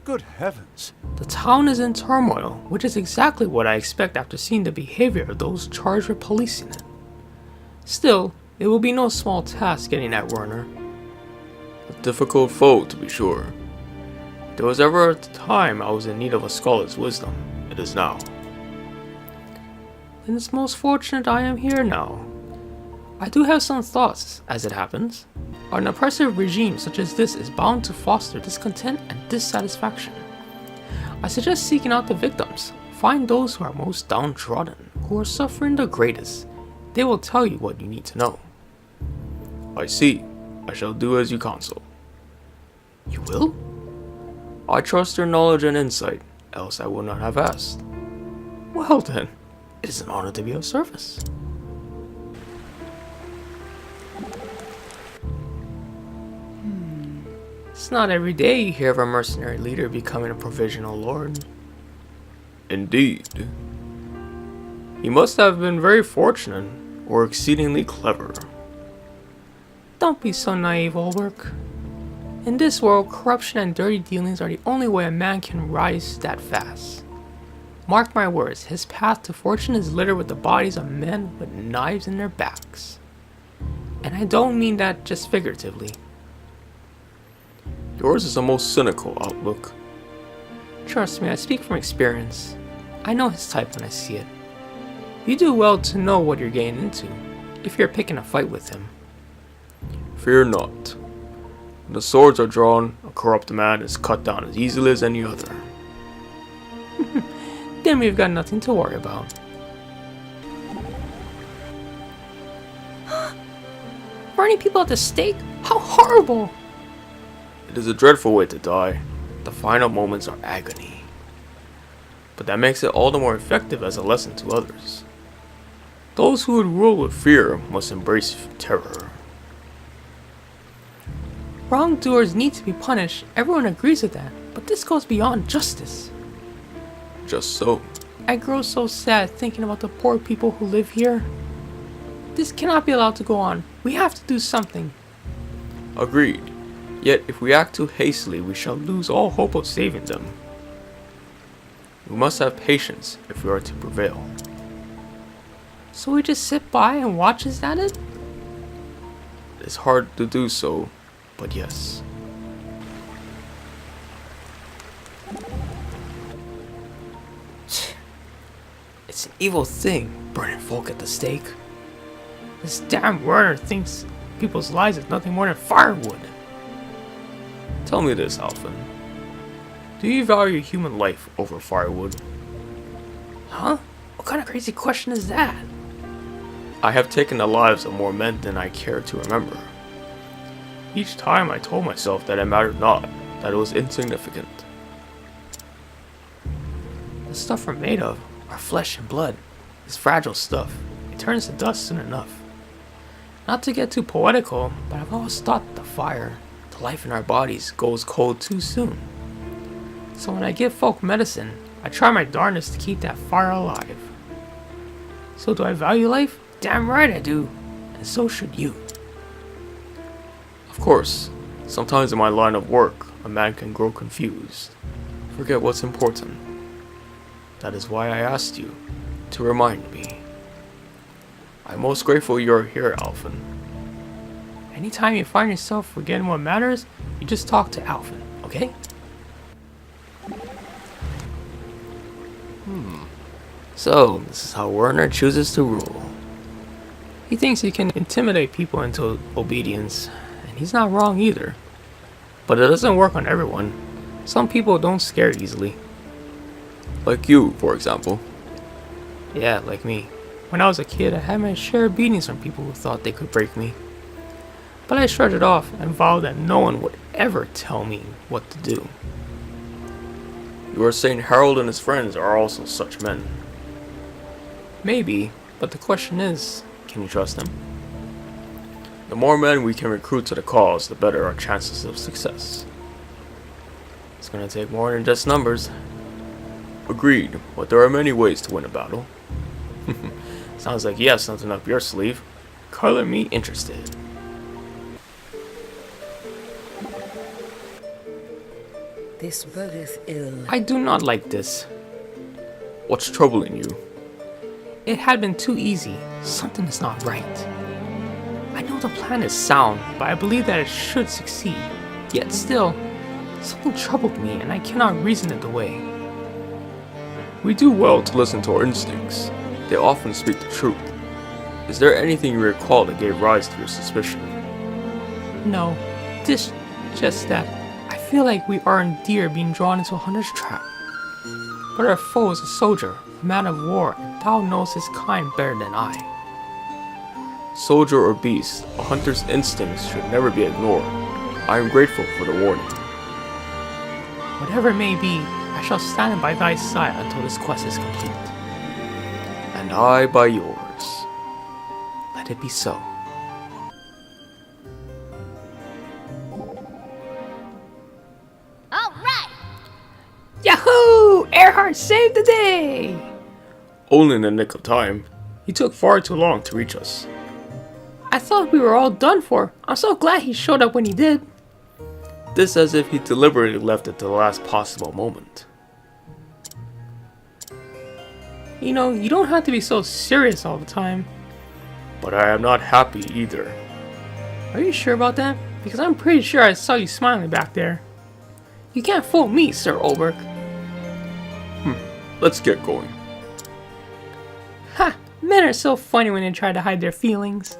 Good heavens. The town is in turmoil, which is exactly what I expect after seeing the behavior of those charged with policing it. Still, it will be no small task getting at Werner. A difficult foe, to be sure. If there was ever a time I was in need of a scholar's wisdom, it is now. And it's most fortunate I am here now. I do have some thoughts, as it happens. An oppressive regime such as this is bound to foster discontent and dissatisfaction. I suggest seeking out the victims. Find those who are most downtrodden, who are suffering the greatest. They will tell you what you need to know. I see. I shall do as you counsel. You will? I trust your knowledge and insight, else I would not have asked. Well then, it is an honor to be of service. It's not every day you hear of a mercenary leader becoming a provisional lord. Indeed. He must have been very fortunate, or exceedingly clever. Don't be so naive, Olberic. In this world, corruption and dirty dealings are the only way a man can rise that fast. Mark my words, his path to fortune is littered with the bodies of men with knives in their backs. And I don't mean that just figuratively. Yours is a most cynical outlook. Trust me, I speak from experience. I know his type when I see it. You do well to know what you're getting into, if you're picking a fight with him. Fear not. When the swords are drawn, a corrupt man is cut down as easily as any other. Then we've got nothing to worry about. Burning people at the stake? How horrible! It is a dreadful way to die. The final moments are agony. But that makes it all the more effective as a lesson to others. Those who would rule with fear must embrace terror. Wrongdoers need to be punished, everyone agrees with that, but this goes beyond justice. Just so. I grow so sad thinking about the poor people who live here. This cannot be allowed to go on. We have to do something. Agreed. Yet if we act too hastily, we shall lose all hope of saving them. We must have patience if we are to prevail. So we just sit by and watch us at it? It is hard to do so, but yes. It's an evil thing, burning folk at the stake. This damn Werner thinks people's lives is nothing more than firewood. Tell me this, Alphen. Do you value human life over firewood? Huh? What kind of crazy question is that? I have taken the lives of more men than I care to remember. Each time I told myself that it mattered not, that it was insignificant. The stuff we're made of, our flesh and blood, is fragile stuff. It turns to dust soon enough. Not to get too poetical, but I've always thought the fire, the life in our bodies, goes cold too soon. So when I give folk medicine, I try my darnest to keep that fire alive. So do I value life? Damn right I do. And so should you. Of course, sometimes in my line of work, a man can grow confused, forget what's important. That is why I asked you to remind me. I'm most grateful you're here, Alphen. Anytime you find yourself forgetting what matters, you just talk to Alphen, okay? So, this is how Werner chooses to rule. He thinks he can intimidate people into obedience, and he's not wrong either. But it doesn't work on everyone. Some people don't scare easily. Like you, for example. Yeah, like me. When I was a kid, I had my share of beatings from people who thought they could break me. But I shrugged it off and vowed that no one would ever tell me what to do. You are saying Harold and his friends are also such men. Maybe, but the question is, can you trust them? The more men we can recruit to the cause, the better our chances of success. It's gonna take more than just numbers. Agreed, but there are many ways to win a battle. Sounds like you have something up your sleeve. Color me interested. This bodeth ill. I do not like this. What's troubling you? It had been too easy. Something is not right. I know the plan is sound, but I believe that it should succeed. Yet still, something troubled me and I cannot reason it away. We do well to listen to our instincts. They often speak the truth. Is there anything you recall that gave rise to your suspicion? No, just that I feel like we are indeed being drawn into a hunter's trap. But our foe is a soldier, a man of war, and thou knowest his kind better than I. Soldier or beast, a hunter's instincts should never be ignored. I am grateful for the warning. Whatever it may be, I shall stand by thy side until this quest is complete. And I by yours. Let it be so. All right. Yahoo! Earhart saved the day! Only in the nick of time. He took far too long to reach us. I thought we were all done for. I'm so glad he showed up when he did. This as if he deliberately left it to the last possible moment. You know, you don't have to be so serious all the time. But I am not happy either. Are you sure about that? Because I'm pretty sure I saw you smiling back there. You can't fool me, Sir Olberic. Let's get going. Ha! Men are so funny when they try to hide their feelings.